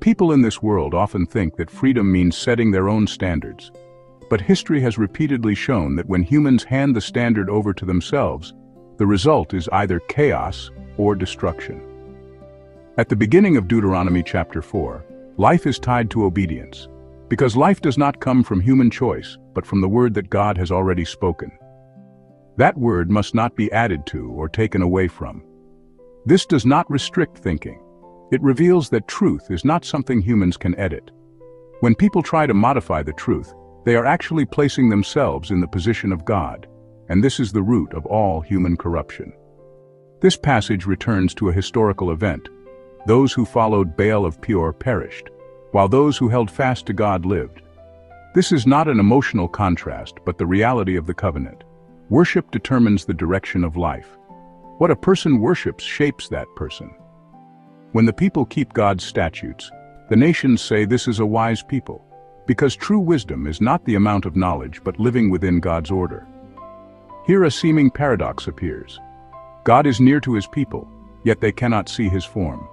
People in this world often think that freedom means setting their own standards. But history has repeatedly shown that when humans hand the standard over to themselves, the result is either chaos or destruction. At the beginning of Deuteronomy chapter 4, life is tied to obedience, because life does not come from human choice, but from the word that God has already spoken. That word must not be added to or taken away from. This does not restrict thinking. It reveals that truth is not something humans can edit. When people try to modify the truth, they are actually placing themselves in the position of God, and this is the root of all human corruption. This passage returns to a historical event. Those who followed Baal of Peor perished, while those who held fast to God lived. This is not an emotional contrast, but the reality of the covenant. Worship determines the direction of life. What a person worships shapes that person. When the people keep God's statutes, the nations say this is a wise people, because true wisdom is not the amount of knowledge but living within God's order. Here a seeming paradox appears. God is near to his people, yet they cannot see his form.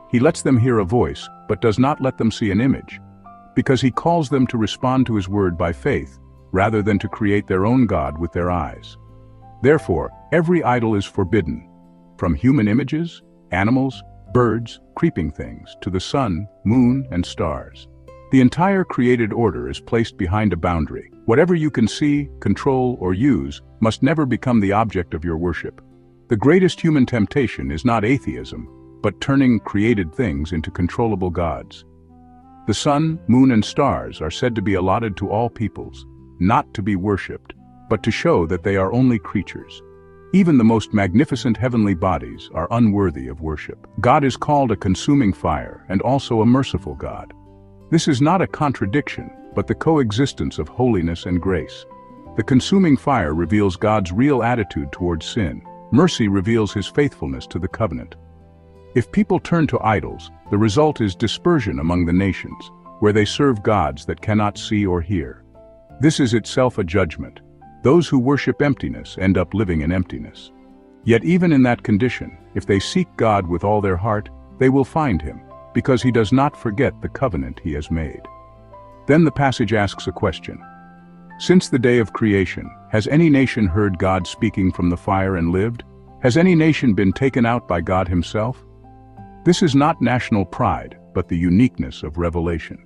He lets them hear a voice, but does not let them see an image, because he calls them to respond to his word by faith, rather than to create their own God with their eyes. Therefore, every idol is forbidden, from human images, animals, birds, creeping things, to the sun, moon, and stars. The entire created order is placed behind a boundary. Whatever you can see, control, or use must never become the object of your worship. The greatest human temptation is not atheism, but turning created things into controllable gods. The sun, moon, and stars are said to be allotted to all peoples, not to be worshipped, but to show that they are only creatures. Even the most magnificent heavenly bodies are unworthy of worship. God is called a consuming fire and also a merciful God. This is not a contradiction, but the coexistence of holiness and grace. The consuming fire reveals God's real attitude towards sin. Mercy reveals his faithfulness to the covenant. If people turn to idols, the result is dispersion among the nations, where they serve gods that cannot see or hear. This is itself a judgment. Those who worship emptiness end up living in emptiness. Yet even in that condition, if they seek God with all their heart, they will find him, because he does not forget the covenant he has made. Then the passage asks a question. Since the day of creation, has any nation heard God speaking from the fire and lived? Has any nation been taken out by God himself? This is not national pride, but the uniqueness of revelation.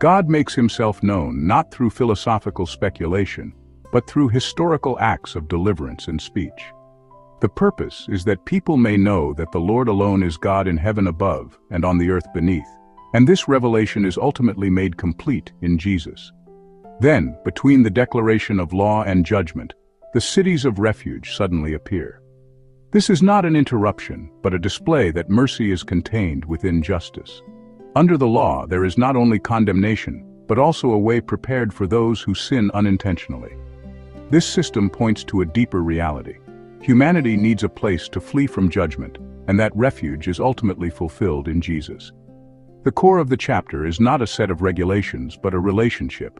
God makes himself known not through philosophical speculation, but through historical acts of deliverance and speech. The purpose is that people may know that the Lord alone is God in heaven above and on the earth beneath, and this revelation is ultimately made complete in Jesus. Then, between the declaration of law and judgment, the cities of refuge suddenly appear. This is not an interruption, but a display that mercy is contained within justice. Under the law, there is not only condemnation, but also a way prepared for those who sin unintentionally. This system points to a deeper reality. Humanity needs a place to flee from judgment, and that refuge is ultimately fulfilled in Jesus. The core of the chapter is not a set of regulations, but a relationship.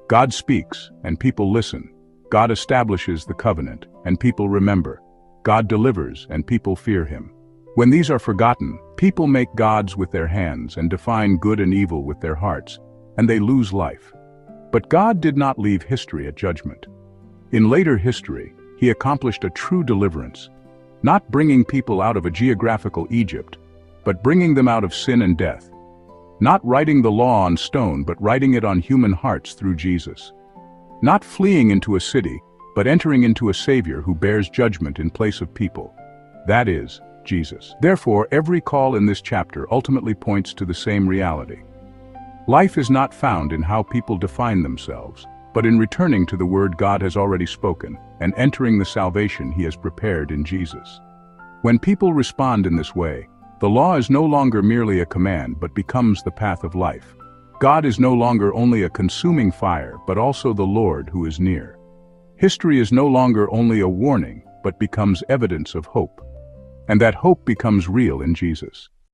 God speaks, and people listen. God establishes the covenant, and people remember. God delivers, and people fear him. When these are forgotten, people make gods with their hands and define good and evil with their hearts, and they lose life. But God did not leave history at judgment. In later history, he accomplished a true deliverance, not bringing people out of a geographical Egypt, but bringing them out of sin and death. Not writing the law on stone, but writing it on human hearts through Jesus. Not fleeing into a city, but entering into a Savior who bears judgment in place of people. That is, Jesus. Therefore, every call in this chapter ultimately points to the same reality. Life is not found in how people define themselves, but in returning to the word God has already spoken and entering the salvation he has prepared in Jesus. When people respond in this way, the law is no longer merely a command but becomes the path of life. God is no longer only a consuming fire but also the Lord who is near. History is no longer only a warning but becomes evidence of hope. And that hope becomes real in Jesus.